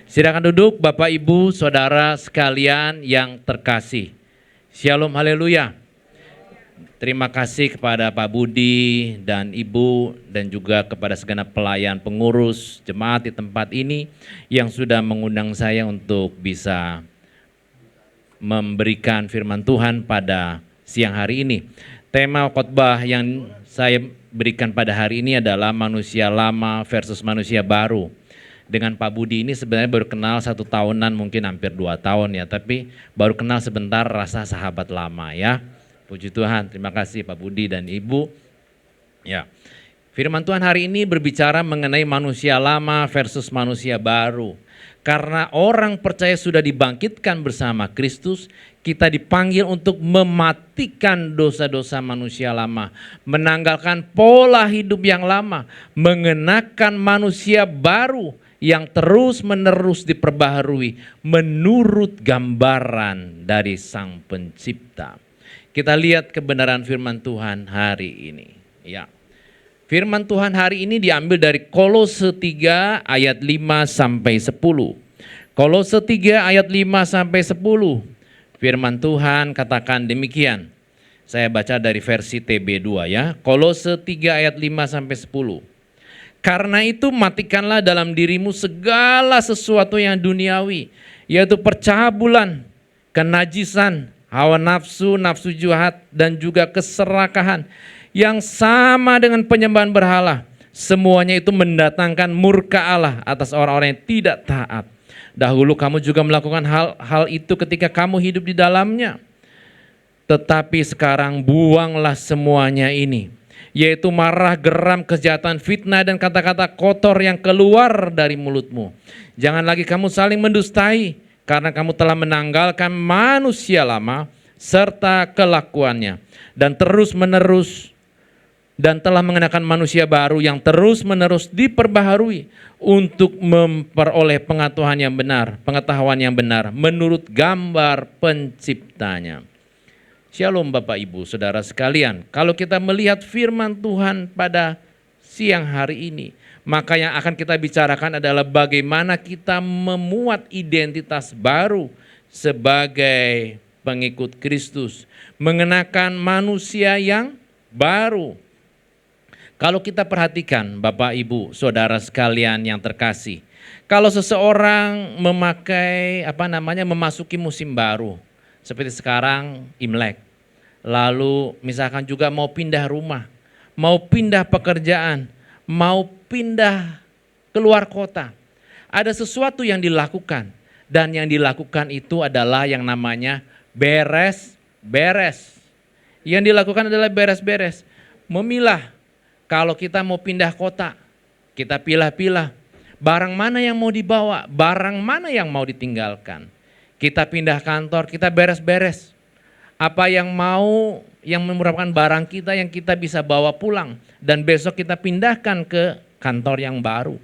Silakan duduk Bapak Ibu Saudara sekalian yang terkasih. Shalom haleluya. Terima kasih kepada Pak Budi dan Ibu dan juga kepada segenap pelayan pengurus jemaat di tempat ini yang sudah mengundang saya untuk bisa memberikan firman Tuhan pada siang hari ini. Tema khotbah yang saya berikan pada hari ini adalah manusia lama versus manusia baru. Dengan Pak Budi ini sebenarnya baru kenal 1 tahunan, mungkin hampir 2 tahun ya, tapi baru kenal sebentar rasa sahabat lama ya. Puji Tuhan, terima kasih Pak Budi dan Ibu. Ya, firman Tuhan hari ini berbicara mengenai manusia lama versus manusia baru. Karena orang percaya sudah dibangkitkan bersama Kristus, kita dipanggil untuk mematikan dosa-dosa manusia lama, menanggalkan pola hidup yang lama, mengenakan manusia baru yang terus-menerus diperbaharui menurut gambaran dari Sang Pencipta. Kita lihat kebenaran firman Tuhan hari ini. Ya. Firman Tuhan hari ini diambil dari Kolose 3 ayat 5 sampai 10. Kolose 3 ayat 5 sampai 10. Firman Tuhan katakan demikian. Saya baca dari versi TB2 ya. Kolose 3 ayat 5 sampai 10. Karena itu matikanlah dalam dirimu segala sesuatu yang duniawi, yaitu percabulan, kenajisan, hawa nafsu, nafsu jahat, dan juga keserakahan yang sama dengan penyembahan berhala. Semuanya itu mendatangkan murka Allah atas orang-orang yang tidak taat. Dahulu kamu juga melakukan hal-hal itu ketika kamu hidup di dalamnya. Tetapi sekarang buanglah semuanya ini, yaitu marah, geram, kejahatan, fitnah, dan kata-kata kotor yang keluar dari mulutmu. Jangan lagi kamu saling mendustai, karena kamu telah menanggalkan manusia lama serta kelakuannya, dan telah mengenakan manusia baru yang terus-menerus diperbaharui untuk memperoleh pengetahuan yang benar menurut gambar penciptanya. Shalom Bapak Ibu Saudara sekalian, kalau kita melihat firman Tuhan pada siang hari ini, maka yang akan kita bicarakan adalah bagaimana kita memuat identitas baru sebagai pengikut Kristus, mengenakan manusia yang baru. Kalau kita perhatikan Bapak Ibu Saudara sekalian yang terkasih, kalau seseorang memasuki musim baru, seperti sekarang Imlek, lalu misalkan juga mau pindah rumah, mau pindah pekerjaan, mau pindah keluar kota, ada sesuatu yang dilakukan, dan yang dilakukan itu adalah yang namanya beres-beres. Yang dilakukan adalah beres-beres, memilah. Kalau kita mau pindah kota, kita pilah-pilah barang mana yang mau dibawa, barang mana yang mau ditinggalkan. Kita pindah kantor, kita beres-beres. Apa yang merupakan barang kita yang kita bisa bawa pulang dan besok kita pindahkan ke kantor yang baru.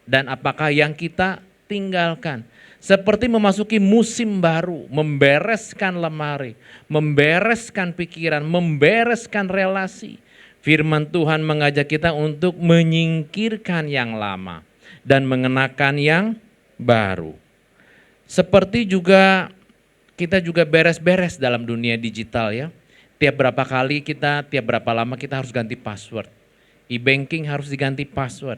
Dan apakah yang kita tinggalkan. Seperti memasuki musim baru, membereskan lemari, membereskan pikiran, membereskan relasi. Firman Tuhan mengajak kita untuk menyingkirkan yang lama dan mengenakan yang baru. Seperti juga kita juga beres-beres dalam dunia digital ya. Tiap berapa lama kita harus ganti password. E-banking harus diganti password.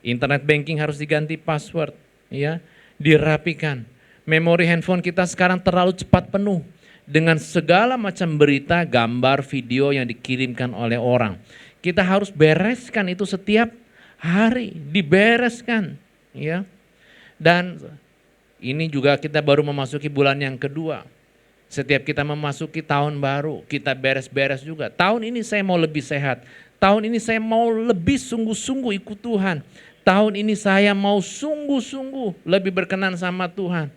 Internet banking harus diganti password ya. Dirapikan. Memori handphone kita sekarang terlalu cepat penuh dengan segala macam berita, gambar, video yang dikirimkan oleh orang. Kita harus bereskan itu setiap hari, dibereskan ya. Dan ini juga kita baru memasuki bulan yang kedua. Setiap kita memasuki tahun baru, kita beres-beres juga. Tahun ini saya mau lebih sehat. Tahun ini saya mau lebih sungguh-sungguh ikut Tuhan. Tahun ini saya mau sungguh-sungguh lebih berkenan sama Tuhan.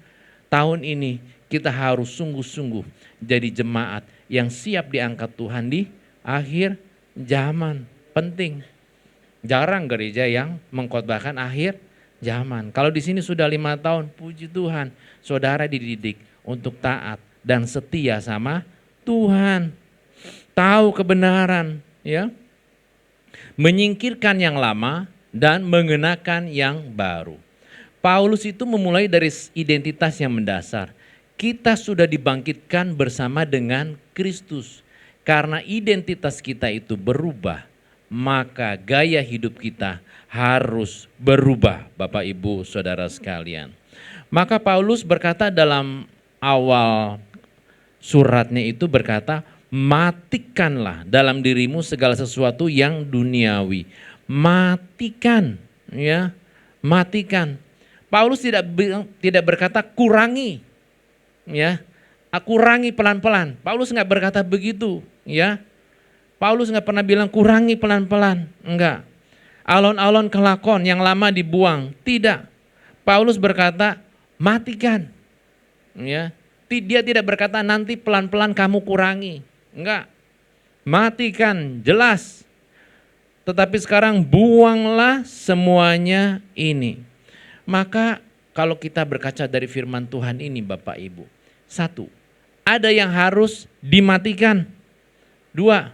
Tahun ini kita harus sungguh-sungguh jadi jemaat yang siap diangkat Tuhan di akhir zaman. Penting. Jarang gereja yang mengkhotbahkan akhir zaman. Kalau di sini sudah 5 tahun, puji Tuhan, saudara dididik untuk taat dan setia sama Tuhan. Tahu kebenaran, ya. Menyingkirkan yang lama dan mengenakan yang baru. Paulus itu memulai dari identitas yang mendasar. Kita sudah dibangkitkan bersama dengan Kristus. Karena identitas kita itu berubah, maka gaya hidup kita harus berubah, Bapak Ibu Saudara sekalian. Maka Paulus berkata dalam awal suratnya itu berkata, matikanlah dalam dirimu segala sesuatu yang duniawi. Matikan, ya, matikan. Paulus tidak berkata kurangi, ya, kurangi pelan-pelan. Paulus nggak berkata begitu, ya. Paulus nggak pernah bilang kurangi pelan-pelan, enggak. Alon-alon kelakon yang lama dibuang, tidak. Paulus berkata matikan, ya. Dia tidak berkata nanti pelan-pelan kamu kurangi, enggak. Matikan, jelas. Tetapi sekarang buanglah semuanya ini. Maka kalau kita berkaca dari firman Tuhan ini Bapak Ibu, satu, ada yang harus dimatikan. Dua,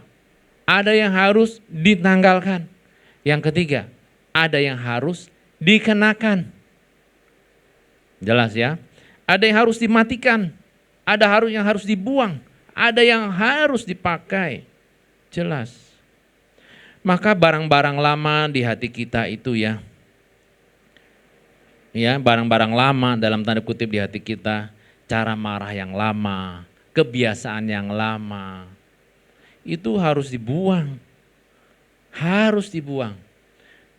ada yang harus ditanggalkan. Yang ketiga, ada yang harus dikenakan. Jelas ya? Ada yang harus dimatikan, ada yang harus dibuang, ada yang harus dipakai. Jelas. Maka barang-barang lama di hati kita itu ya, barang-barang lama dalam tanda kutip di hati kita, cara marah yang lama, kebiasaan yang lama, itu harus dibuang. Harus dibuang.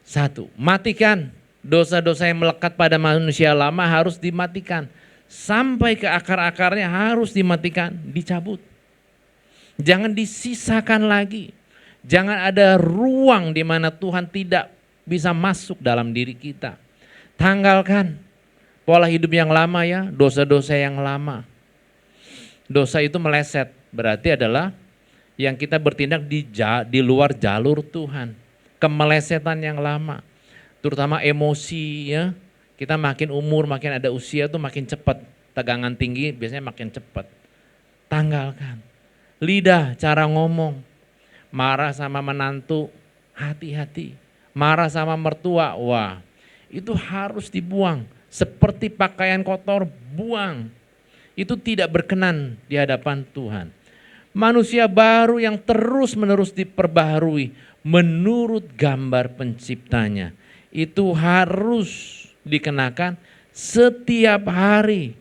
Satu, matikan. Dosa-dosa yang melekat pada manusia lama harus dimatikan. Sampai ke akar-akarnya harus dimatikan, dicabut. Jangan disisakan lagi. Jangan ada ruang di mana Tuhan tidak bisa masuk dalam diri kita. Tanggalkan pola hidup yang lama ya, dosa-dosa yang lama. Dosa itu meleset, berarti adalah yang kita bertindak di luar jalur Tuhan. Kemelesetan yang lama, terutama emosi ya. Kita makin umur, makin ada usia tuh makin cepat. Tegangan tinggi biasanya makin cepat. Tanggalkan. Lidah, cara ngomong. Marah sama menantu, hati-hati. Marah sama mertua, wah. Itu harus dibuang, seperti pakaian kotor, buang. Itu tidak berkenan di hadapan Tuhan. Manusia baru yang terus-menerus diperbaharui menurut gambar penciptanya. Itu harus dikenakan setiap hari.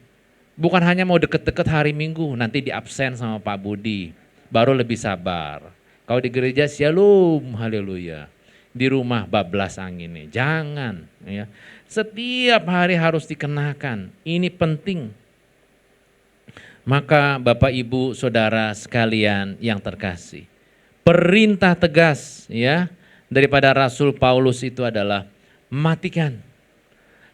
Bukan hanya mau deket-deket hari Minggu, nanti di absen sama Pak Budi, baru lebih sabar. Kalau di gereja shalom, haleluya. Di rumah bablas anginnya, jangan ya. Setiap hari harus dikenakan, ini penting. Maka Bapak Ibu Saudara sekalian yang terkasih, perintah tegas ya daripada Rasul Paulus itu adalah matikan.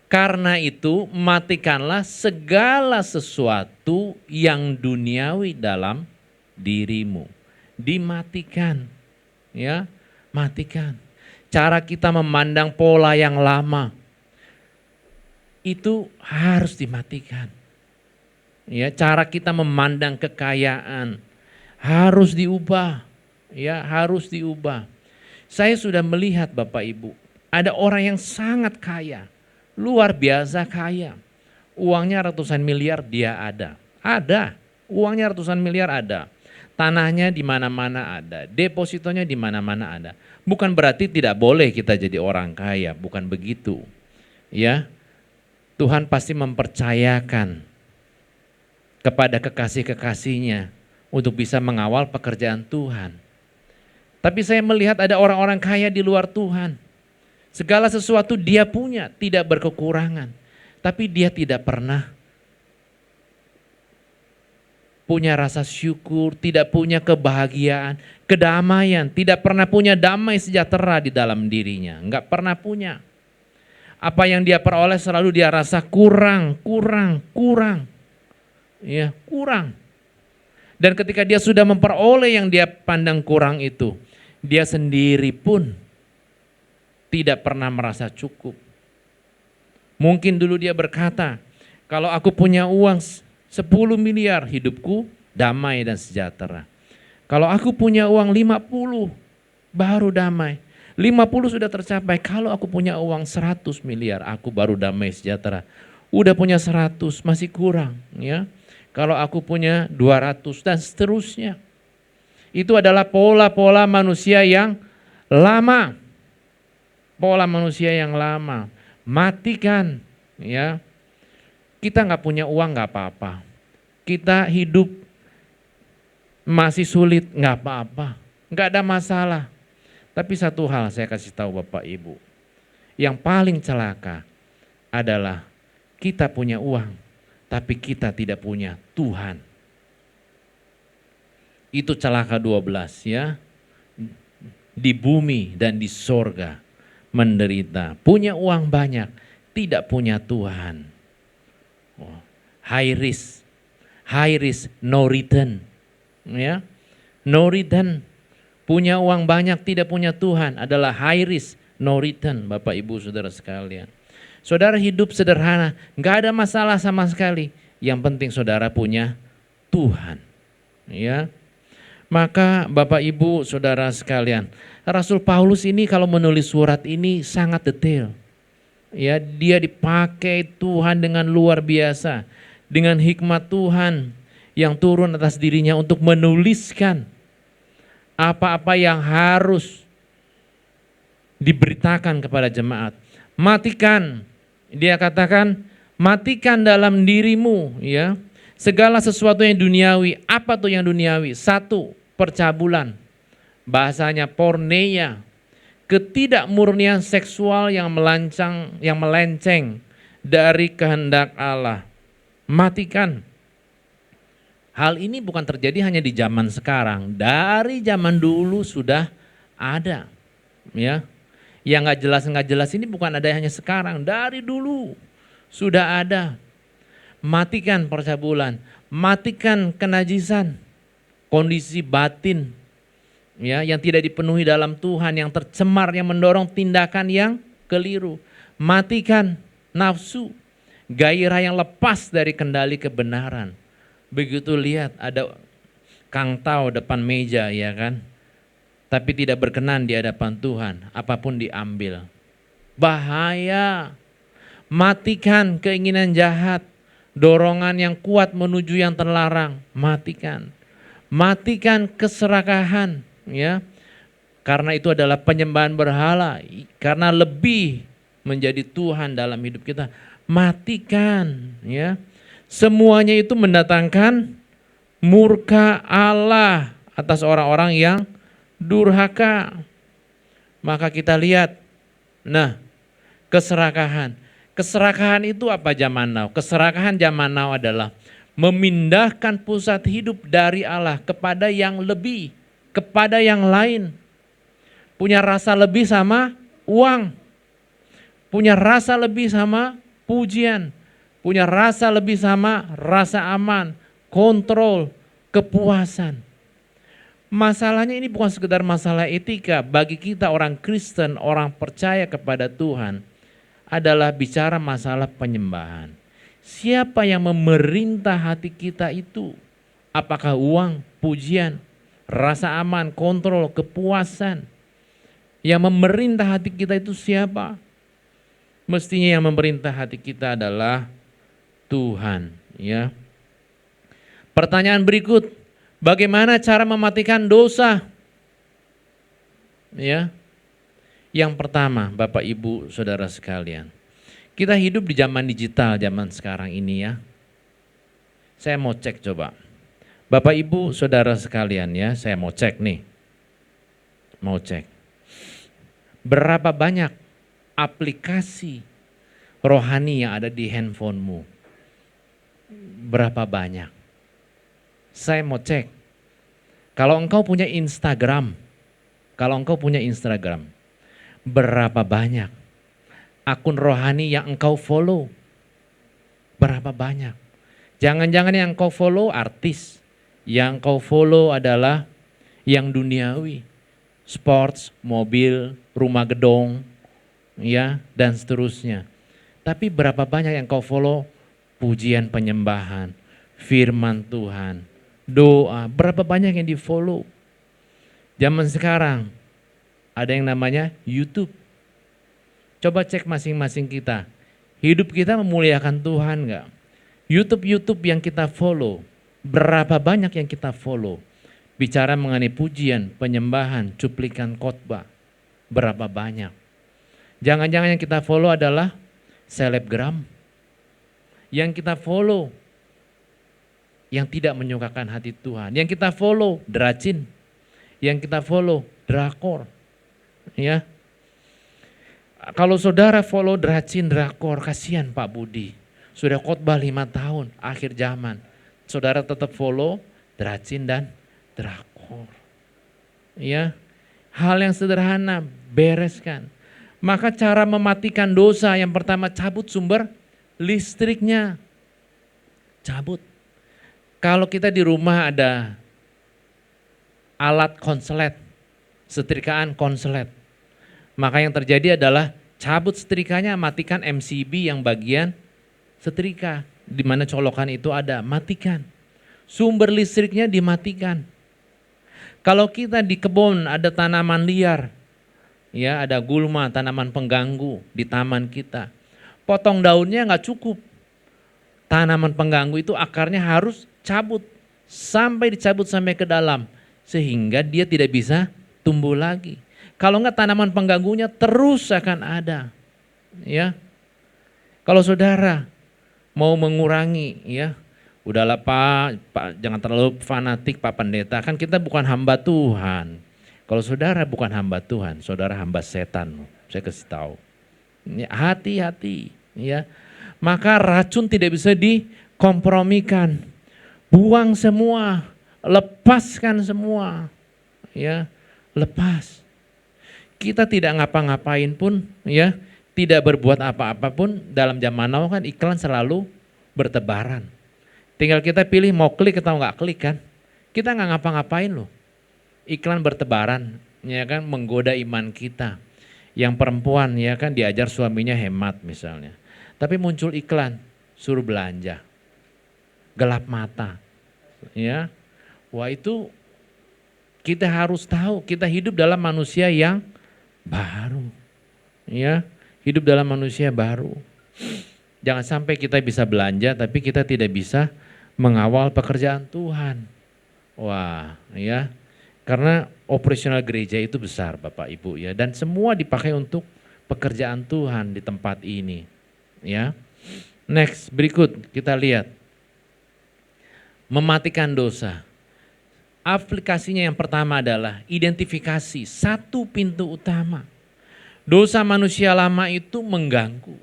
Karena itu matikanlah segala sesuatu yang duniawi dalam dirimu. Dimatikan ya, matikan. Cara kita memandang pola yang lama itu harus dimatikan. Ya, cara kita memandang kekayaan harus diubah. Ya, harus diubah. Saya sudah melihat Bapak Ibu, ada orang yang sangat kaya, luar biasa kaya. Uangnya ratusan miliar dia ada. Ada, uangnya ratusan miliar ada. Tanahnya di mana-mana ada, depositonya di mana-mana ada. Bukan berarti tidak boleh kita jadi orang kaya, bukan begitu. Ya, Tuhan pasti mempercayakan kepada kekasih-kekasihnya untuk bisa mengawal pekerjaan Tuhan. Tapi saya melihat ada orang-orang kaya di luar Tuhan. Segala sesuatu dia punya, tidak berkekurangan. Tapi dia tidak pernah punya rasa syukur, tidak punya kebahagiaan, kedamaian, tidak pernah punya damai sejahtera di dalam dirinya, enggak pernah punya. Apa yang dia peroleh selalu dia rasa kurang. Ya, kurang. Dan ketika dia sudah memperoleh yang dia pandang kurang itu, dia sendiri pun tidak pernah merasa cukup. Mungkin dulu dia berkata, kalau aku punya uang 10 miliar hidupku damai dan sejahtera. Kalau aku punya uang 50 baru damai. 50 sudah tercapai. Kalau aku punya uang 100 miliar, aku baru damai sejahtera. Udah punya 100 masih kurang, ya. Kalau aku punya 200 dan seterusnya. Itu adalah pola-pola manusia yang lama. Pola manusia yang lama. Matikan, ya. Kita nggak punya uang nggak apa-apa. Kita hidup masih sulit nggak apa-apa. Nggak ada masalah. Tapi satu hal saya kasih tahu Bapak Ibu. Yang paling celaka adalah kita punya uang, tapi kita tidak punya Tuhan. Itu celaka 12 ya. Di bumi dan di sorga menderita. Punya uang banyak, tidak punya Tuhan. High risk, no return. Ya, no return. Punya uang banyak, tidak punya Tuhan adalah high risk, no return, Bapak Ibu Saudara sekalian. Saudara hidup sederhana, nggak ada masalah sama sekali. Yang penting saudara punya Tuhan. Ya, maka Bapak Ibu Saudara sekalian, Rasul Paulus ini kalau menulis surat ini sangat detail. Ya, dia dipakai Tuhan dengan luar biasa, dengan hikmat Tuhan yang turun atas dirinya untuk menuliskan apa-apa yang harus diberitakan kepada jemaat. Matikan, dia katakan, matikan dalam dirimu ya segala sesuatu yang duniawi. Apa tuh yang duniawi? 1, percabulan, bahasanya porneia, ketidakmurnian seksual yang melenceng dari kehendak Allah. Matikan. Hal ini bukan terjadi hanya di zaman sekarang, dari zaman dulu sudah ada. Ya, yang nggak jelas ini bukan ada hanya sekarang, dari dulu sudah ada. Matikan percabulan, matikan kenajisan, kondisi batin ya yang tidak dipenuhi dalam Tuhan, yang tercemar, yang mendorong tindakan yang keliru. Matikan nafsu, gairah yang lepas dari kendali kebenaran. Begitu lihat ada kangtau depan meja ya kan, tapi tidak berkenan di hadapan Tuhan, apapun diambil. Bahaya. Matikan keinginan jahat, dorongan yang kuat menuju yang terlarang, matikan. Matikan keserakahan ya. Karena itu adalah penyembahan berhala, karena lebih menjadi Tuhan dalam hidup kita. Matikan ya. Semuanya itu mendatangkan murka Allah atas orang-orang yang durhaka. Maka kita lihat, nah, keserakahan. Keserakahan itu apa zaman now? Keserakahan zaman now adalah memindahkan pusat hidup dari Allah kepada yang lebih, kepada yang lain. Punya rasa lebih sama uang. Punya rasa lebih sama pujian. Punya rasa lebih sama rasa aman, kontrol, kepuasan. Masalahnya ini bukan sekedar masalah etika. Bagi kita orang Kristen, orang percaya kepada Tuhan, adalah bicara masalah penyembahan. Siapa yang memerintah hati kita itu? Apakah uang, pujian, rasa aman, kontrol, kepuasan? Yang memerintah hati kita itu siapa? Mestinya yang memerintah hati kita adalah Tuhan, ya. Pertanyaan berikut, bagaimana cara mematikan dosa? Ya. Yang pertama, Bapak Ibu Saudara sekalian, kita hidup di zaman digital zaman sekarang ini ya. Saya mau cek coba. Bapak Ibu Saudara sekalian ya, saya mau cek nih. Mau cek. Berapa banyak aplikasi rohani yang ada di handphonemu? Berapa banyak? Saya mau cek. Kalau engkau punya Instagram, berapa banyak akun rohani yang engkau follow? Berapa banyak? Jangan-jangan yang engkau follow artis, yang engkau follow adalah yang duniawi, sports, mobil, rumah gedong, ya, dan seterusnya. Tapi berapa banyak yang engkau follow pujian penyembahan, firman Tuhan, doa, berapa banyak yang di follow? Zaman sekarang ada yang namanya YouTube. Coba cek masing-masing kita. Hidup kita memuliakan Tuhan enggak? YouTube yang kita follow, berapa banyak yang kita follow? Bicara mengenai pujian, penyembahan, cuplikan khotbah, berapa banyak? Jangan-jangan yang kita follow adalah selebgram. Yang kita follow yang tidak menyukakan hati Tuhan. Yang kita follow deracin. Yang kita follow drakor. Ya. Kalau saudara follow deracin, drakor, kasihan Pak Budi. Sudah khotbah 5 tahun, akhir zaman. Saudara tetap follow deracin dan drakor. Ya. Hal yang sederhana, bereskan. Maka cara mematikan dosa yang pertama, cabut sumber listriknya. Cabut. Kalau kita di rumah ada alat konslet, setrikaan konslet. Maka yang terjadi adalah cabut setrikanya, matikan MCB yang bagian setrika. Di mana colokan itu ada, matikan. Sumber listriknya dimatikan. Kalau kita di kebun ada tanaman liar, ya ada gulma, tanaman pengganggu di taman kita. Potong daunnya nggak cukup. Tanaman pengganggu itu akarnya harus cabut, sampai dicabut sampai ke dalam. Sehingga dia tidak bisa tumbuh lagi. Kalau enggak tanaman pengganggunya terus akan ada. Ya. Kalau saudara mau mengurangi ya, udahlah Pak jangan terlalu fanatik Pak Pendeta, kan kita bukan hamba Tuhan. Kalau saudara bukan hamba Tuhan, saudara hamba setan. Saya kasih tahu. Ya, hati-hati ya. Maka racun tidak bisa dikompromikan. Buang semua, lepaskan semua. Ya, lepas. Kita tidak ngapa-ngapain pun ya, tidak berbuat apa-apa pun, dalam zaman now kan iklan selalu bertebaran. Tinggal kita pilih mau klik atau nggak klik kan. Kita nggak ngapa-ngapain loh. Iklan bertebaran ya kan, menggoda iman kita. Yang perempuan ya kan diajar suaminya hemat misalnya. Tapi muncul iklan suruh belanja. Gelap mata. Ya. Wah itu kita harus tahu kita hidup dalam manusia yang baru. Ya, hidup dalam manusia baru. Jangan sampai kita bisa belanja tapi kita tidak bisa mengawal pekerjaan Tuhan. Wah, ya. Karena operasional gereja itu besar Bapak Ibu ya, dan semua dipakai untuk pekerjaan Tuhan di tempat ini. Ya. Next, berikut kita lihat. Mematikan dosa. Aplikasinya yang pertama adalah identifikasi, satu pintu utama. Dosa manusia lama itu mengganggu.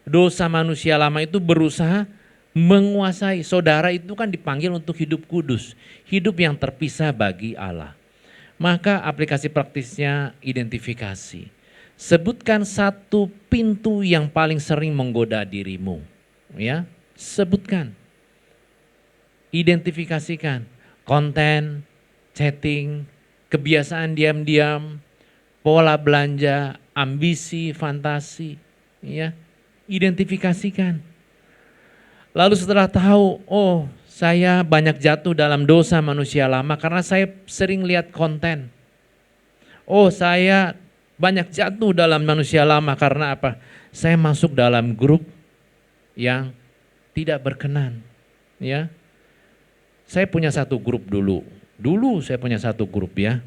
Dosa manusia lama itu berusaha menguasai. Saudara itu kan dipanggil untuk hidup kudus, hidup yang terpisah bagi Allah. Maka aplikasi praktisnya identifikasi. Sebutkan satu pintu yang paling sering menggoda dirimu. Ya, sebutkan. Identifikasikan. Konten, chatting, kebiasaan diam-diam, pola belanja, ambisi, fantasi, ya, identifikasikan. Lalu setelah tahu, oh saya banyak jatuh dalam dosa manusia lama karena saya sering lihat konten. Oh saya banyak jatuh dalam manusia lama karena apa? Saya masuk dalam grup yang tidak berkenan, ya. Saya punya satu grup dulu saya punya satu grup ya.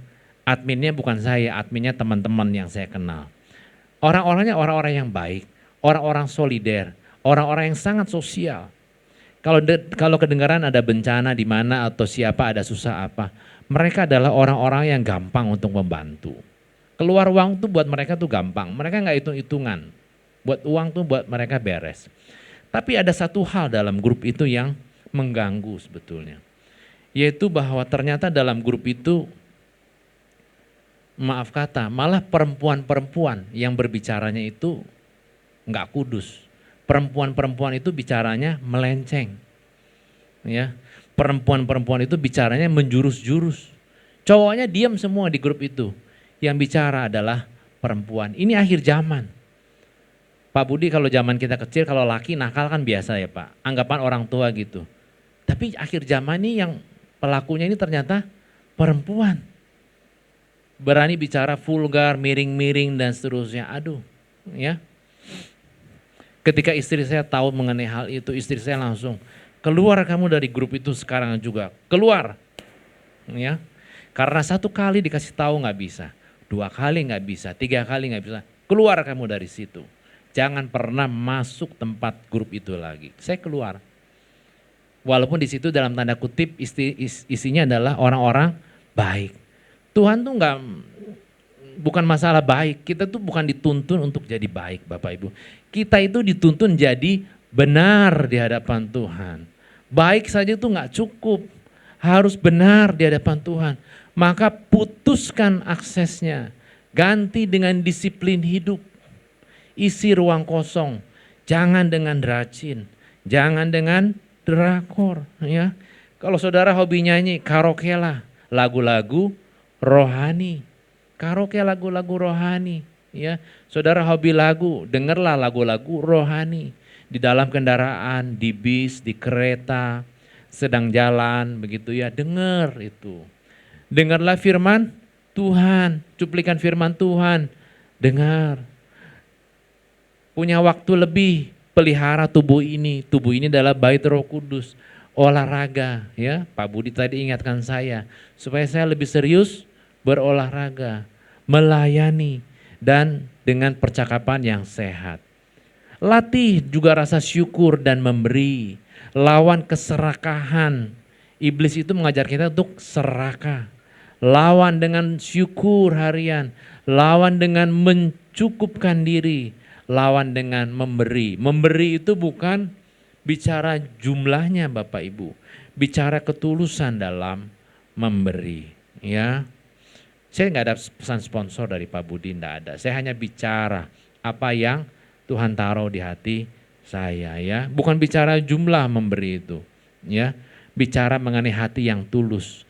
Adminnya bukan saya, adminnya teman-teman yang saya kenal. Orang-orangnya orang-orang yang baik, orang-orang solider, orang-orang yang sangat sosial. Kalau kedengaran ada bencana di mana atau siapa ada susah apa, mereka adalah orang-orang yang gampang untuk membantu. Keluar uang tuh buat mereka tuh gampang, mereka nggak hitung-hitungan. Buat uang tuh buat mereka beres. Tapi ada satu hal dalam grup itu yang mengganggu sebetulnya. Yaitu bahwa ternyata dalam grup itu, maaf kata, malah perempuan-perempuan yang berbicaranya itu enggak kudus. Perempuan-perempuan itu bicaranya melenceng. Ya, perempuan-perempuan itu bicaranya menjurus-jurus. Cowoknya diam semua di grup itu. Yang bicara adalah perempuan. Ini akhir zaman. Pak Budi, kalau zaman kita kecil kalau laki nakal kan biasa ya Pak. Anggapan orang tua gitu. Tapi akhir zaman ini yang pelakunya ini ternyata perempuan. berani bicara vulgar, miring-miring dan seterusnya. Aduh, ya. Ketika istri saya tahu mengenai hal itu, istri saya langsung, keluar kamu dari grup itu sekarang juga, keluar. Ya, karena satu kali dikasih tahu nggak bisa, dua kali nggak bisa, tiga kali nggak bisa, keluar kamu dari situ. Jangan pernah masuk tempat grup itu lagi. Saya keluar. Walaupun di situ dalam tanda kutip isinya adalah orang-orang baik. Tuhan tuh bukan masalah baik, kita tuh bukan dituntun untuk jadi baik Bapak Ibu. Kita itu dituntun jadi benar di hadapan Tuhan. Baik saja itu nggak cukup, harus benar di hadapan Tuhan. Maka putuskan aksesnya, ganti dengan disiplin hidup. Isi ruang kosong, jangan dengan racin, jangan dengan drakor. Ya. Kalau saudara hobi nyanyi, karaoke lah, lagu-lagu rohani. Karaoke lagu-lagu rohani, ya. Saudara hobi lagu, dengarlah lagu-lagu rohani. Di dalam kendaraan, di bis, di kereta, sedang jalan, begitu ya, dengar itu. Dengarlah firman Tuhan, cuplikan firman Tuhan, dengar. Punya waktu lebih, pelihara tubuh ini. Tubuh ini adalah bait Roh Kudus. Olahraga, ya. Pak Budi tadi ingatkan saya, supaya saya lebih serius berolahraga, melayani, dan dengan percakapan yang sehat. Latih juga rasa syukur dan memberi, lawan keserakahan. Iblis itu mengajar kita untuk serakah. Lawan dengan syukur harian, lawan dengan mencukupkan diri, lawan dengan memberi. Memberi itu bukan bicara jumlahnya Bapak Ibu, bicara ketulusan dalam memberi, ya. Saya nggak ada pesan sponsor dari Pak Budi, enggak ada. Saya hanya bicara apa yang Tuhan taruh di hati saya, ya. Bukan bicara jumlah memberi itu, ya. Bicara mengenai hati yang tulus.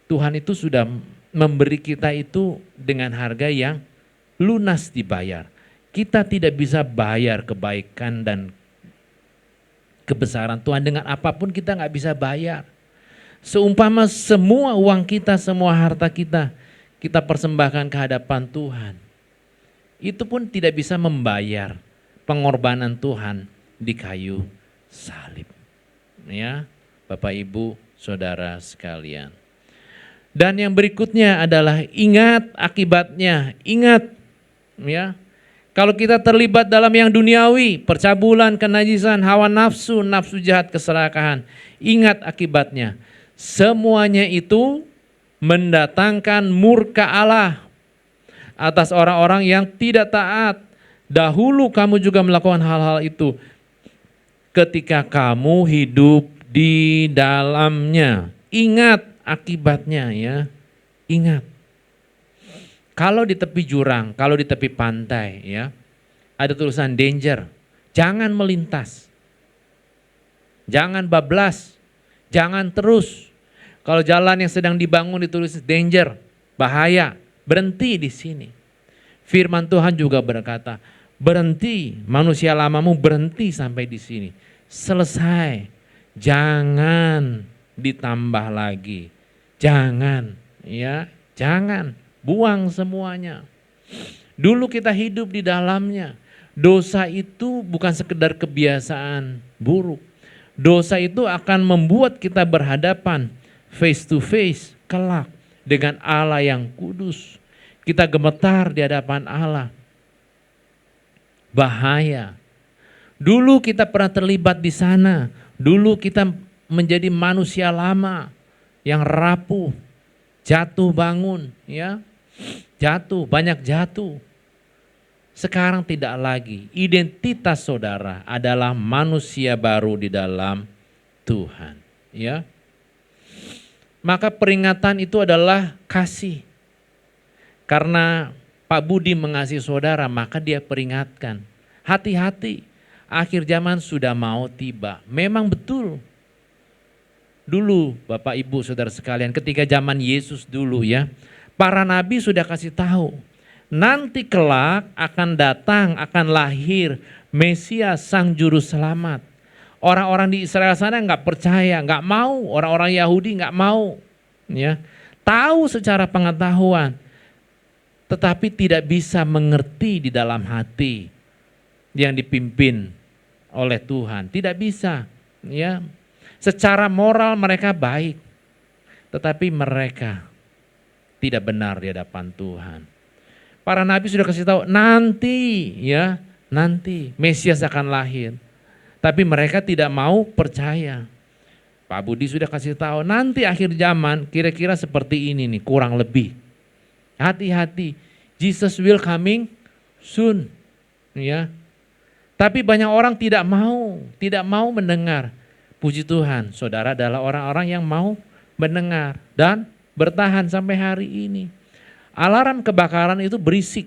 Tuhan itu sudah memberi kita itu dengan harga yang lunas dibayar. Kita tidak bisa bayar kebaikan dan kebesaran Tuhan dengan apapun, kita nggak bisa bayar. Seumpama semua uang kita, semua harta kita persembahkan ke hadapan Tuhan, itu pun tidak bisa membayar pengorbanan Tuhan di kayu salib. Ya, Bapak Ibu, Saudara sekalian. Dan yang berikutnya adalah ingat akibatnya, ingat, ya. Kalau kita terlibat dalam yang duniawi, percabulan, kenajisan, hawa nafsu, nafsu jahat, keserakahan, ingat akibatnya. Semuanya itu mendatangkan murka Allah atas orang-orang yang tidak taat. Dahulu kamu juga melakukan hal-hal itu ketika kamu hidup di dalamnya. Ingat akibatnya, ya. Ingat. Kalau di tepi jurang, kalau di tepi pantai, ya, ada tulisan danger, jangan melintas. Jangan bablas, jangan terus. Kalau jalan yang sedang dibangun ditulis danger, bahaya, berhenti di sini. Firman Tuhan juga berkata, berhenti, manusia lamamu berhenti sampai di sini. Selesai, jangan ditambah lagi. Jangan, ya, jangan, buang semuanya. Dulu kita hidup di dalamnya. Dosa itu bukan sekedar kebiasaan buruk. Dosa itu akan membuat kita berhadapan face to face kelak dengan Allah yang kudus. Kita gemetar di hadapan Allah. Bahaya. Dulu kita pernah terlibat di sana. Dulu kita menjadi manusia lama yang rapuh, jatuh bangun, ya. Jatuh, banyak jatuh. Sekarang tidak lagi. Identitas saudara adalah manusia baru di dalam Tuhan, ya. Maka peringatan itu adalah kasih. Karena Pak Budi mengasihi saudara, maka dia peringatkan. Hati-hati, akhir zaman sudah mau tiba. Memang betul. Dulu Bapak Ibu Saudara sekalian, ketika zaman Yesus dulu, ya, para nabi sudah kasih tahu. Nanti kelak akan datang, akan lahir Mesias sang juru selamat. Orang-orang di Israel sana nggak percaya, nggak mau. Orang-orang Yahudi nggak mau, ya. Tahu secara pengetahuan, tetapi tidak bisa mengerti di dalam hati yang dipimpin oleh Tuhan. Tidak bisa, ya. Secara moral mereka baik, tetapi mereka tidak benar di hadapan Tuhan. Para nabi sudah kasih tahu nanti, ya, nanti Mesias akan lahir. Tapi mereka tidak mau percaya. Pak Budi sudah kasih tahu nanti akhir zaman kira-kira seperti ini nih, kurang lebih. Hati-hati, Jesus will coming soon, ya. Tapi banyak orang tidak mau mendengar. Puji Tuhan, saudara adalah orang-orang yang mau mendengar dan bertahan sampai hari ini. Alarm kebakaran itu berisik.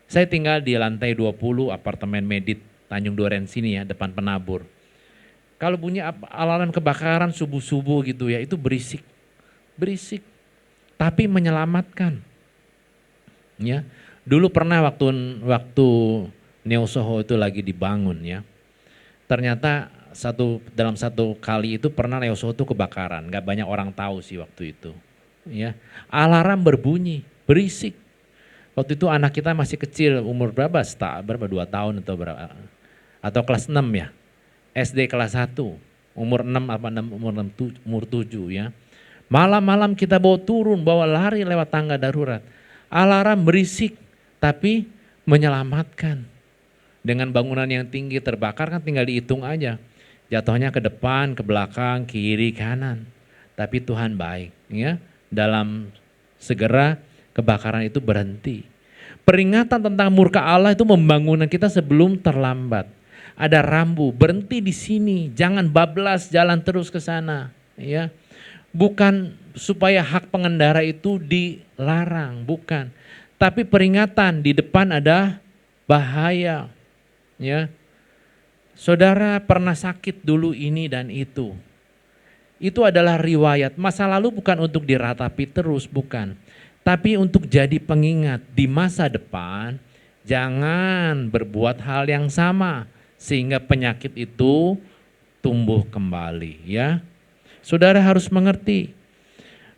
Saya tinggal di lantai 20 apartemen Medit Tanjung Duren sini ya, depan penabur. Kalau bunyi alarm kebakaran subuh-subuh gitu ya, itu berisik. Berisik. Tapi menyelamatkan. Ya. Dulu pernah waktu Neo Soho itu lagi dibangun ya. Ternyata dalam satu kali itu pernah Neo Soho itu kebakaran, nggak banyak orang tahu sih waktu itu. Ya, alarm berbunyi, berisik. Waktu itu anak kita masih kecil, umur berapa? 2 tahun atau berapa? Atau kelas 6 ya. SD kelas 1, umur 6 apa 6, umur 7 ya. Malam-malam kita bawa lari lewat tangga darurat. Alarm berisik tapi menyelamatkan. Dengan bangunan yang tinggi terbakar kan tinggal dihitung aja. Jatuhnya ke depan, ke belakang, kiri, kanan. Tapi Tuhan baik ya. Dalam segera kebakaran itu berhenti. Peringatan tentang murka Allah itu membangunkan kita sebelum terlambat. Ada rambu, berhenti di sini, jangan bablas jalan terus ke sana, ya. Bukan supaya hak pengendara itu dilarang, bukan. Tapi peringatan di depan ada bahaya, ya. Saudara pernah sakit dulu ini dan itu. Itu adalah riwayat. Masa lalu bukan untuk diratapi terus, bukan. Tapi untuk jadi pengingat di masa depan, jangan berbuat hal yang sama sehingga penyakit itu tumbuh kembali, ya. Saudara harus mengerti.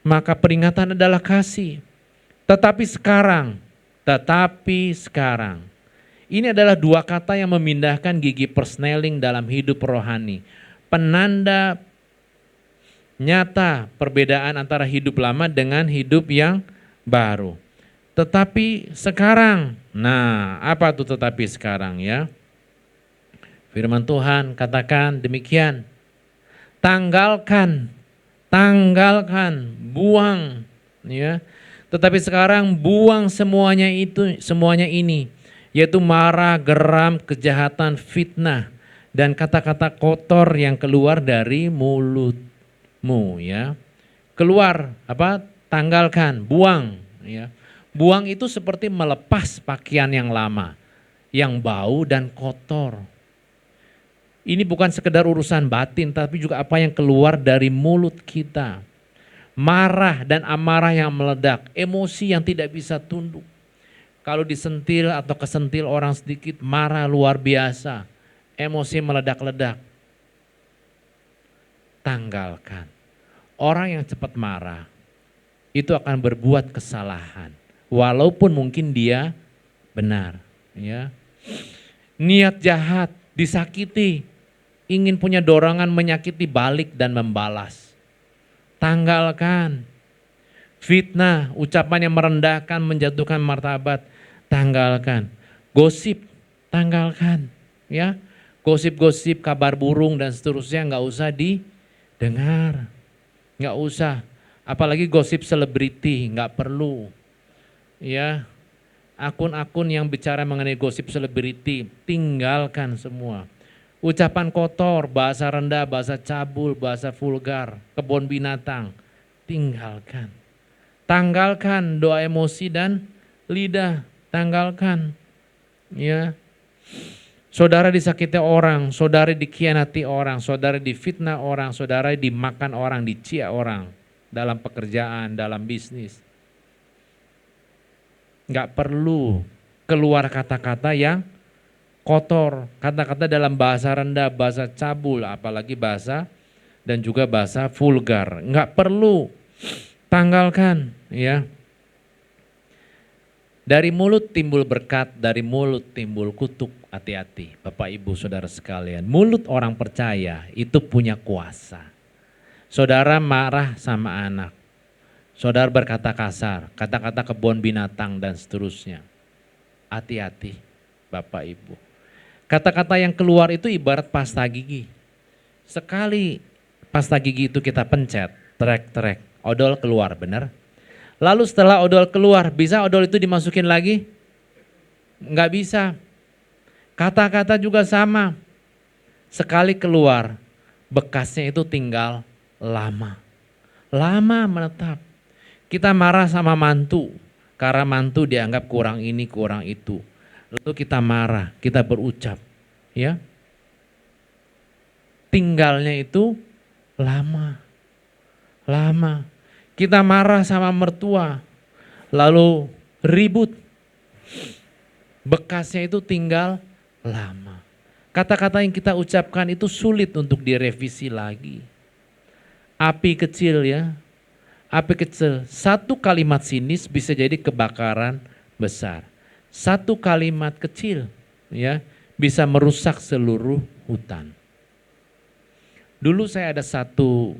Maka peringatan adalah kasih. Tetapi sekarang. Ini adalah dua kata yang memindahkan gigi persneling dalam hidup rohani. Penanda nyata perbedaan antara hidup lama dengan hidup yang baru. Tetapi sekarang, nah apa tuh tetapi sekarang ya? Firman Tuhan katakan demikian, tanggalkan, buang, ya. Tetapi sekarang buang semuanya ini, yaitu marah, geram, kejahatan, fitnah, dan kata-kata kotor yang keluar dari mulutmu, ya. Keluar, tanggalkan, buang, ya. Buang itu seperti melepas pakaian yang lama, yang bau dan kotor. Ini bukan sekedar urusan batin, tapi juga apa yang keluar dari mulut kita. Marah dan amarah yang meledak, emosi yang tidak bisa tunduk. Kalau disentil atau kesentil orang sedikit, marah luar biasa, emosi meledak-ledak. Tanggalkan. Orang yang cepat marah, itu akan berbuat kesalahan. Walaupun mungkin dia benar. Ya. Niat jahat, disakiti, ingin punya dorongan menyakiti balik dan membalas. Tanggalkan. Fitnah, ucapan yang merendahkan, menjatuhkan martabat, tanggalkan. Gosip, tanggalkan. Ya, gosip-gosip, kabar burung dan seterusnya nggak usah didengar, nggak usah. Apalagi gosip selebriti, nggak perlu. Ya, akun-akun yang bicara mengenai gosip selebriti, tinggalkan semua. Ucapan kotor, bahasa rendah, bahasa cabul, bahasa vulgar, kebun binatang, tinggalkan. Tanggalkan doa emosi dan lidah, tanggalkan. Ya. Saudara disakiti orang, saudara dikhianati orang, saudara difitnah orang, saudara dimakan orang, dicia orang dalam pekerjaan, dalam bisnis. Enggak perlu keluar kata-kata yang kotor, kata-kata dalam bahasa rendah, bahasa cabul, apalagi bahasa dan juga bahasa vulgar. Enggak perlu, tanggalkan, ya. Dari mulut timbul berkat, dari mulut timbul kutuk. Hati-hati Bapak Ibu Saudara sekalian. Mulut orang percaya itu punya kuasa. Saudara marah sama anak. Saudara berkata kasar, kata-kata kebun binatang dan seterusnya. Hati-hati Bapak Ibu. Kata-kata yang keluar itu ibarat pasta gigi. Sekali pasta gigi itu kita pencet, trek-trek, odol keluar, benar? Lalu setelah odol keluar, bisa odol itu dimasukin lagi? Enggak bisa. Kata-kata juga sama. Sekali keluar, bekasnya itu tinggal lama. Lama menetap. Kita marah sama mantu, karena mantu dianggap kurang ini, kurang itu. Lalu kita marah, kita berucap, ya. Tinggalnya itu lama. Lama. Kita marah sama mertua, lalu ribut. Bekasnya itu tinggal lama. Kata-kata yang kita ucapkan itu sulit untuk direvisi lagi. Api kecil ya, api kecil. Satu kalimat sinis bisa jadi kebakaran besar. Satu kalimat kecil ya bisa merusak seluruh hutan. Dulu saya ada satu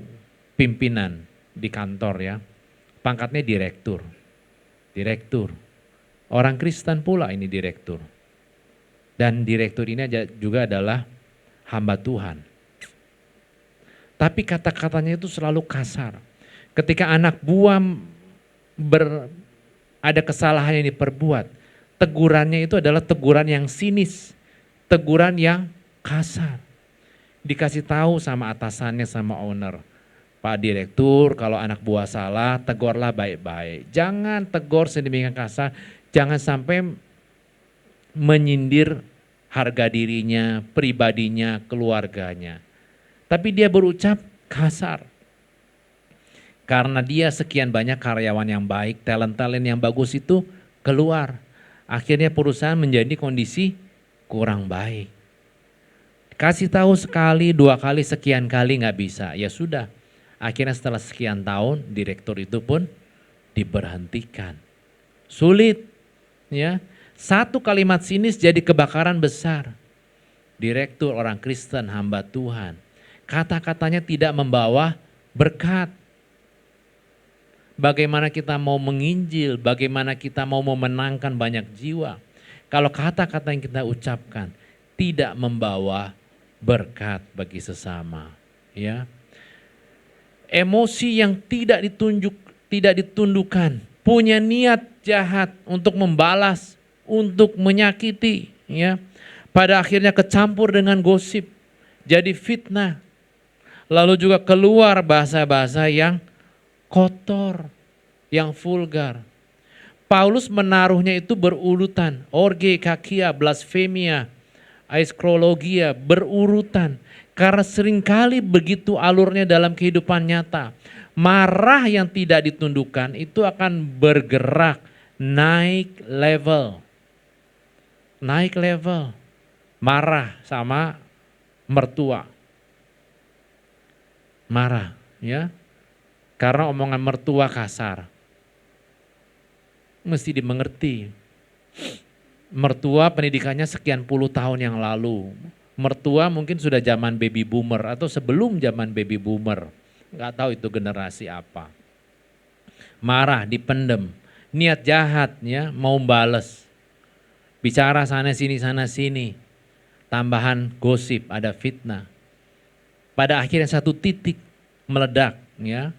pimpinan di kantor ya, pangkatnya direktur. Direktur. Orang Kristen pula ini direktur. Dan direktur ini juga adalah hamba Tuhan. Tapi kata-katanya itu selalu kasar. Ketika anak buah ada kesalahan yang diperbuat, tegurannya itu adalah teguran yang sinis, teguran yang kasar. Dikasih tahu sama atasannya, sama owner, Pak Direktur, kalau anak buah salah, tegurlah baik-baik. Jangan tegur sedemikian kasar, jangan sampai menyindir harga dirinya, pribadinya, keluarganya. Tapi dia berucap kasar. Karena dia sekian banyak karyawan yang baik, talent-talent yang bagus itu keluar. Akhirnya perusahaan menjadi kondisi kurang baik. Kasih tahu sekali, dua kali, sekian kali nggak bisa. Ya sudah, akhirnya setelah sekian tahun direktur itu pun diberhentikan. Sulit ya. Satu kalimat sinis jadi kebakaran besar. Direktur orang Kristen, hamba Tuhan. Kata-katanya tidak membawa berkat. Bagaimana kita mau menginjil, bagaimana kita mau memenangkan banyak jiwa. Kalau kata-kata yang kita ucapkan tidak membawa berkat bagi sesama. Ya. Emosi yang tidak ditundukkan, punya niat jahat untuk membalas, untuk menyakiti, ya. Pada akhirnya kecampur dengan gosip, jadi fitnah. Lalu juga keluar bahasa-bahasa yang kotor, yang vulgar. Paulus menaruhnya itu berurutan, orge, kakia, blasfemia, aiskrologia, berurutan. Karena seringkali begitu alurnya dalam kehidupan nyata. Marah yang tidak ditundukkan itu akan bergerak naik level. Naik level. Marah sama mertua. Marah ya. Karena omongan mertua kasar. Mesti dimengerti. Mertua pendidikannya sekian puluh tahun yang lalu. Mertua mungkin sudah zaman baby boomer atau sebelum zaman baby boomer. Nggak tahu itu generasi apa. Marah, dipendem. Niat jahat ya, mau bales. Bicara sana sini. Tambahan gosip, ada fitnah. Pada akhirnya satu titik meledak ya.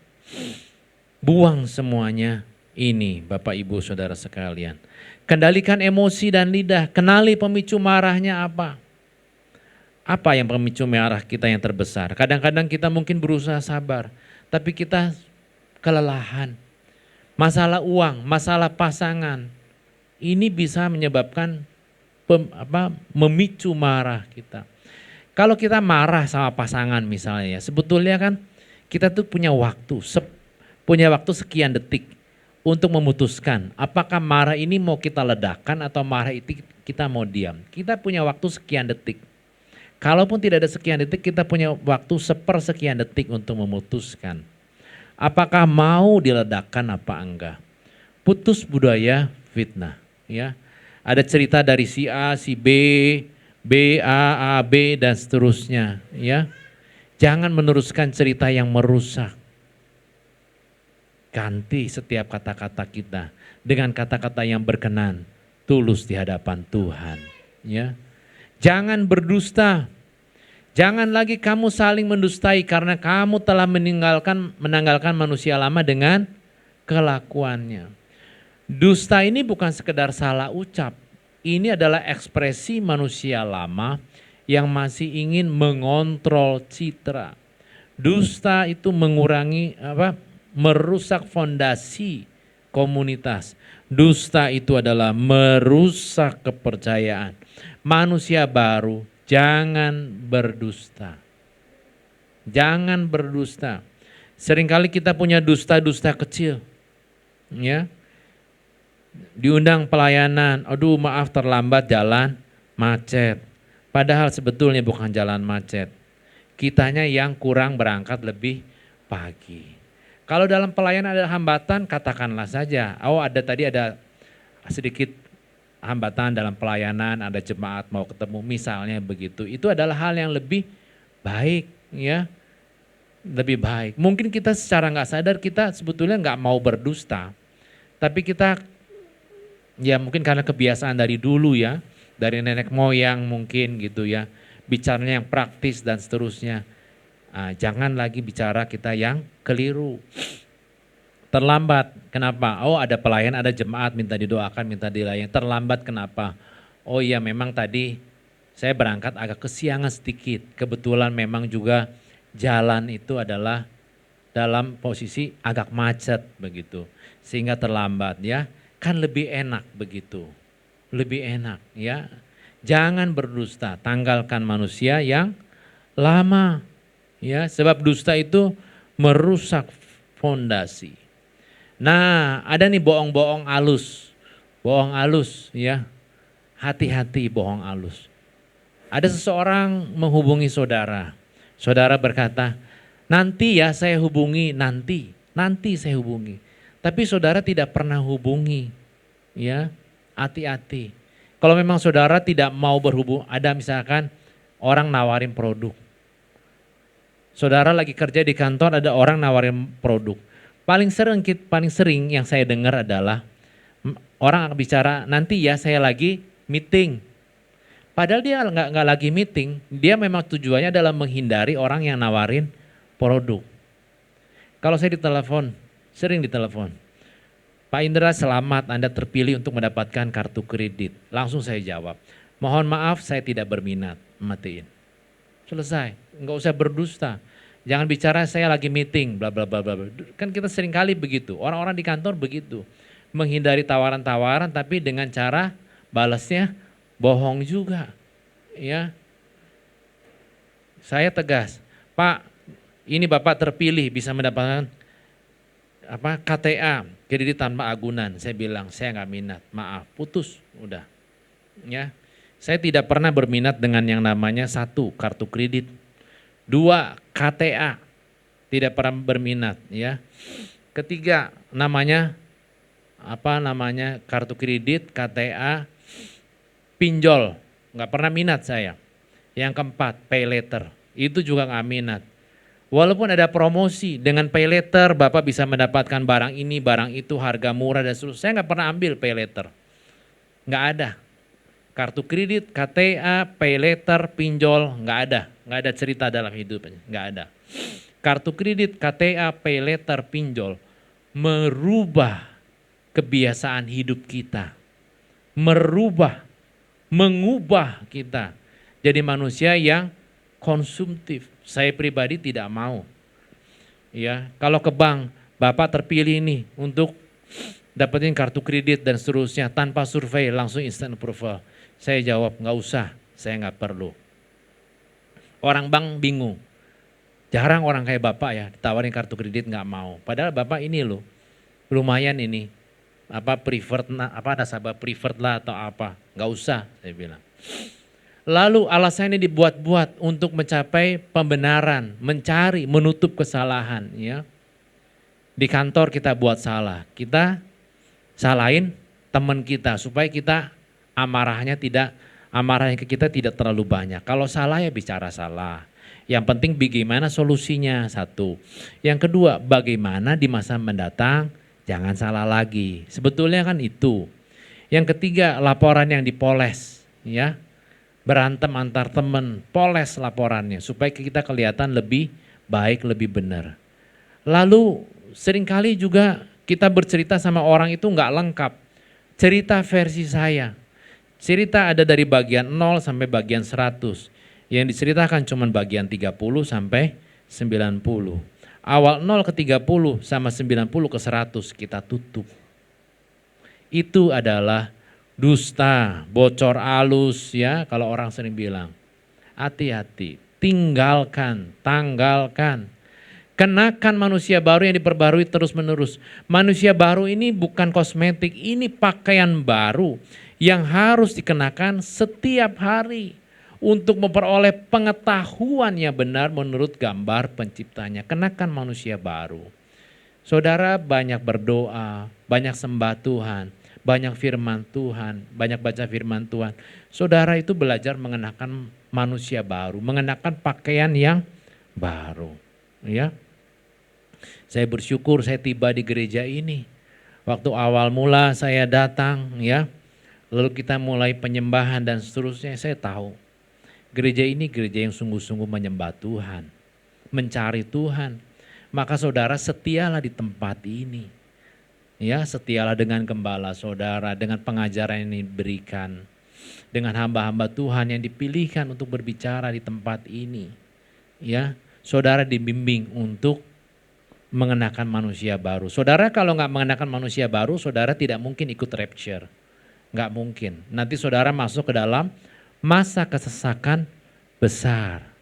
Buang semuanya ini Bapak Ibu Saudara sekalian. Kendalikan emosi dan lidah, kenali pemicu marahnya apa. Apa yang pemicu marah kita yang terbesar? Kadang-kadang kita mungkin berusaha sabar, tapi kita kelelahan. Masalah uang, masalah pasangan, ini bisa menyebabkan memicu marah kita. Kalau kita marah sama pasangan misalnya, sebetulnya kan kita tuh punya waktu sekian detik untuk memutuskan apakah marah ini mau kita ledakan atau marah itu kita mau diam. Kita punya waktu sekian detik. Kalaupun tidak ada sekian detik, kita punya waktu sepersekian detik untuk memutuskan apakah mau diledakkan apa enggak. Putus budaya fitnah. ya. Ada cerita dari si A, si B, B, A, B dan seterusnya, ya. Jangan meneruskan cerita yang merusak. Ganti setiap kata-kata kita dengan kata-kata yang berkenan, tulus di hadapan Tuhan, ya. Jangan berdusta. Jangan lagi kamu saling mendustai karena kamu telah menanggalkan manusia lama dengan kelakuannya. Dusta ini bukan sekedar salah ucap. Ini adalah ekspresi manusia lama yang masih ingin mengontrol citra. Dusta itu merusak fondasi komunitas. Dusta itu adalah merusak kepercayaan. Manusia baru jangan berdusta. Jangan berdusta. Seringkali kita punya dusta-dusta kecil. Ya. Diundang pelayanan, aduh maaf terlambat jalan macet. Padahal sebetulnya bukan jalan macet. Kitanya yang kurang berangkat lebih pagi. Kalau dalam pelayanan ada hambatan, katakanlah saja. Oh tadi ada sedikit hambatan dalam pelayanan, ada jemaat mau ketemu, misalnya begitu. Itu adalah hal yang lebih baik, ya, lebih baik. Mungkin kita secara nggak sadar kita sebetulnya nggak mau berdusta, tapi kita, ya mungkin karena kebiasaan dari dulu ya, dari nenek moyang mungkin gitu ya, bicaranya yang praktis dan seterusnya. Jangan lagi bicara kita yang keliru. Terlambat, kenapa? Oh ada pelayan, ada jemaat minta didoakan, minta dilayani. Terlambat kenapa? Oh iya memang tadi saya berangkat agak kesiangan sedikit. Kebetulan memang juga jalan itu adalah dalam posisi agak macet begitu. Sehingga terlambat ya. Kan lebih enak begitu. Lebih enak ya. Jangan berdusta, tanggalkan manusia yang lama. Ya, sebab dusta itu merusak fondasi. Nah, ada nih bohong-bohong halus. Bohong halus ya. Hati-hati bohong halus. Ada seseorang menghubungi saudara. Saudara berkata, nanti ya saya hubungi, nanti saya hubungi. Tapi saudara tidak pernah hubungi. Ya, hati-hati. Kalau memang saudara tidak mau berhubung, ada misalkan orang nawarin produk. Saudara lagi kerja di kantor, ada orang nawarin produk. Paling sering yang saya dengar adalah orang bicara nanti ya saya lagi meeting. Padahal dia nggak lagi meeting, dia memang tujuannya adalah menghindari orang yang nawarin produk. Kalau saya ditelepon, sering ditelepon, Pak Indra selamat Anda terpilih untuk mendapatkan kartu kredit. Langsung saya jawab, mohon maaf saya tidak berminat, matiin. Selesai, nggak usah berdusta. Jangan bicara saya lagi meeting, bla bla bla bla. Kan kita sering kali begitu, orang-orang di kantor begitu. Menghindari tawaran-tawaran tapi dengan cara balasnya bohong juga. Ya. Saya tegas, Pak, ini Bapak terpilih bisa mendapatkan KTA, kredit tanpa agunan. Saya bilang, saya nggak minat, maaf, putus, udah. Ya. Saya tidak pernah berminat dengan yang namanya 1, kartu kredit. 2, KTA, tidak pernah berminat ya. 3, kartu kredit, KTA, pinjol, nggak pernah minat saya. Yang 4, pay letter, itu juga nggak minat. Walaupun ada promosi dengan pay letter, Bapak bisa mendapatkan barang ini, barang itu, harga murah dan seterusnya. Saya nggak pernah ambil pay letter, nggak ada. Kartu kredit, KTA, pay letter, pinjol, nggak ada cerita dalam hidupnya, nggak ada. Kartu kredit, KTA, pay letter, pinjol merubah kebiasaan hidup kita, mengubah kita jadi manusia yang konsumtif. Saya pribadi tidak mau. Ya, kalau ke bank, Bapak terpilih nih untuk dapetin kartu kredit dan seterusnya tanpa survei langsung instant approval. Saya jawab nggak usah, saya nggak perlu. Orang bank bingung, jarang orang kayak Bapak ya ditawarin kartu kredit nggak mau. Padahal Bapak ini loh, lumayan ini, preferred, nasabah preferred lah atau apa, nggak usah saya bilang. Lalu alasannya dibuat-buat untuk mencapai pembenaran, menutup kesalahan ya. Di kantor kita buat salah, kita salahin teman kita supaya kita amarahnya ke kita tidak terlalu banyak. Kalau salah ya bicara salah. Yang penting bagaimana solusinya, satu. Yang kedua, bagaimana di masa mendatang jangan salah lagi. Sebetulnya kan itu. Yang ketiga, laporan yang dipoles, ya. Berantem antar teman, poles laporannya supaya kita kelihatan lebih baik, lebih benar. Lalu seringkali juga kita bercerita sama orang itu nggak lengkap. Cerita versi saya. Cerita ada dari bagian 0 sampai bagian 100. Yang diceritakan cuma bagian 30 sampai 90. Awal 0 ke 30 sama 90 ke 100 kita tutup. Itu adalah dusta, bocor alus ya kalau orang sering bilang. Hati-hati, tinggalkan, tanggalkan. Kenakan manusia baru yang diperbarui terus menerus. Manusia baru ini bukan kosmetik, ini pakaian baru yang harus dikenakan setiap hari untuk memperoleh pengetahuan yang benar menurut gambar penciptanya. Kenakan manusia baru. Saudara banyak berdoa, banyak sembah Tuhan, banyak firman Tuhan, banyak baca firman Tuhan. Saudara itu belajar mengenakan manusia baru, mengenakan pakaian yang baru. Ya, saya bersyukur saya tiba di gereja ini. Waktu awal mula saya datang, ya, lalu kita mulai penyembahan dan seterusnya, saya tahu gereja ini gereja yang sungguh-sungguh menyembah Tuhan, mencari Tuhan. Maka saudara setialah di tempat ini. Ya, setialah dengan gembala saudara, dengan pengajaran yang diberikan, dengan hamba-hamba Tuhan yang dipilihkan untuk berbicara di tempat ini. Ya, saudara dibimbing untuk mengenakan manusia baru. Saudara kalau nggak mengenakan manusia baru, saudara tidak mungkin ikut rapture. Nggak mungkin. Nanti saudara masuk ke dalam masa kesesakan besar.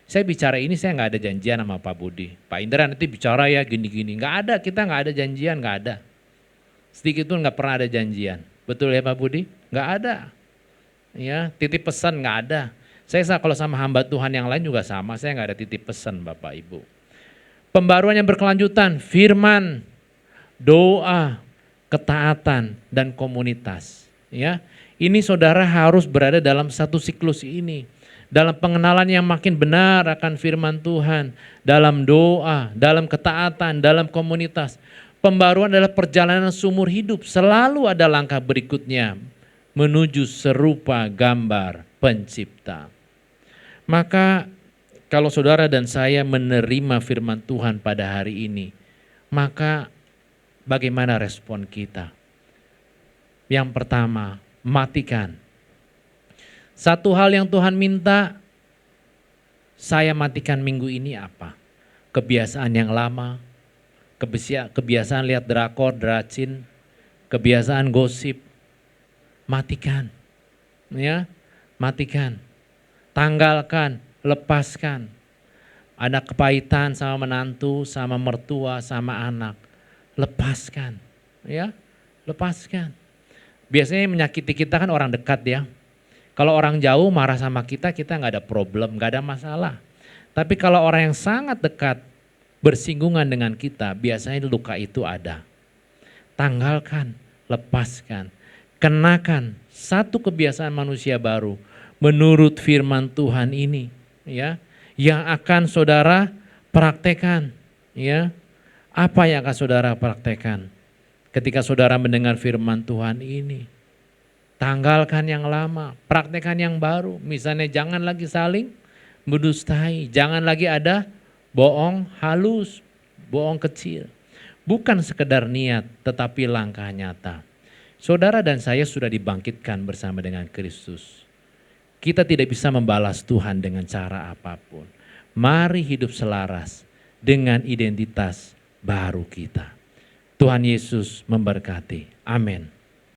Saya bicara ini saya nggak ada janjian sama Pak Budi. Pak Indra nanti bicara ya gini-gini. Nggak ada, kita nggak ada janjian, nggak ada. Sedikit pun nggak pernah ada janjian. Betul ya Pak Budi? Nggak ada. Ya, titip pesan nggak ada. Saya kalau sama hamba Tuhan yang lain juga sama, saya nggak ada titip pesan Bapak Ibu. Pembaruan yang berkelanjutan, firman, doa, ketaatan, dan komunitas. Ya, ini saudara harus berada dalam satu siklus ini. Dalam pengenalan yang makin benar akan firman Tuhan, dalam doa, dalam ketaatan, dalam komunitas. Pembaruan adalah perjalanan seumur hidup, selalu ada langkah berikutnya menuju serupa gambar pencipta. Maka kalau saudara dan saya menerima firman Tuhan pada hari ini, maka bagaimana respon kita? Yang pertama, matikan. Satu hal yang Tuhan minta, saya matikan minggu ini apa? Kebiasaan yang lama, kebiasaan lihat drakor, dracin, kebiasaan gosip, matikan. Ya, matikan. Tanggalkan, lepaskan. Ada kepahitan sama menantu, sama mertua, sama anak. Lepaskan. Ya, lepaskan. Biasanya yang menyakiti kita kan orang dekat ya. Kalau orang jauh marah sama kita nggak ada problem, nggak ada masalah. Tapi kalau orang yang sangat dekat bersinggungan dengan kita, biasanya luka itu ada. Tanggalkan, lepaskan, kenakan satu kebiasaan manusia baru menurut firman Tuhan ini, ya, yang akan saudara praktekkan, ya. Apa yang akan saudara praktekkan ketika saudara mendengar firman Tuhan ini? Tanggalkan yang lama, praktekkan yang baru. Misalnya jangan lagi saling mendustai, jangan lagi ada bohong halus, bohong kecil. Bukan sekedar niat, tetapi langkah nyata. Saudara dan saya sudah dibangkitkan bersama dengan Kristus. Kita tidak bisa membalas Tuhan dengan cara apapun. Mari hidup selaras dengan identitas baru kita. Tuhan Yesus memberkati. Amin.